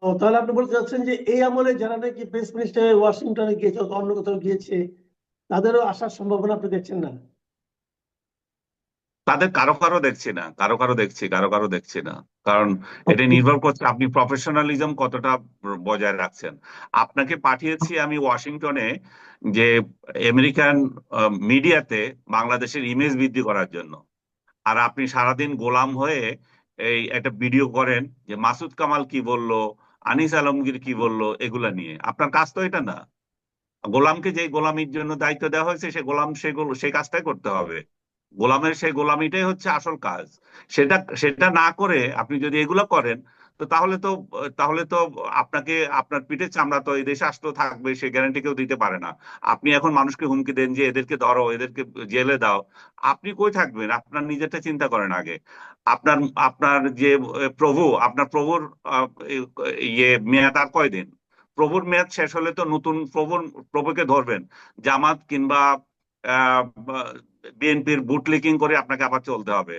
তাহলে আপনি বলতে চাচ্ছেন যে এই আমলে যারা নাকি প্রেস মিনিস্টার ওয়াশিংটনে গিয়েছে অথবা অন্য কোথাও গিয়েছে তাদেরও আসার সম্ভাবনা আপনি দেখছেন না? তাদের কারো কারো দেখছি না, কারো কারো দেখছি, কারো কারো দেখছি না। কারণ এটা নির্ভর করছে আপনি প্রফেশনালিজম কতটা বজায় রাখছেন। আপনাকে পাঠিয়েছি আমি ওয়াশিংটনে, যে আমেরিকান মিডিয়াতে বাংলাদেশের ইমেজ বৃদ্ধি করার জন্য। আর আপনি সারাদিন গোলাম হয়ে এই একটা ভিডিও করেন যে মাসুদ কামাল কি বলল, আনিস আলমগীর কি বলল, এগুলা নিয়ে। আপনার কাজ তো এটা না। গোলামকে যে গোলামির জন্য দায়িত্ব দেওয়া হয়েছে সে গোলাম, সেগুলো সেই কাজটাই করতে হবে। গোলামের সেই গোলামিটাই হচ্ছে আসল কাজ। সেটা সেটা না করে আপনি যদি এগুলো করেন, তো তাহলে তো আপনাকে, আপনার পিঠে চামড়া তো এই দেশে আসতেও থাকবে, সে গ্যারান্টি কেউ দিতে পারে না। আপনি এখন মানুষকে হুমকি দেন যে এদেরকে ধরো, এদেরকে জেলে দাও। আপনি কই থাকবেন? আপনার নিজেরটা চিন্তা করেন আগে। আপনার আপনার যে আপনার প্রভুর আহ, ইয়ে মেয়াদ আর কয়দিন? প্রভুর মেয়াদ শেষ হলে তো নতুন প্রভুকে ধরবেন। জামাত কিংবা বিএনপির বুটলিকিং করে আপনাকে আবার চলতে হবে।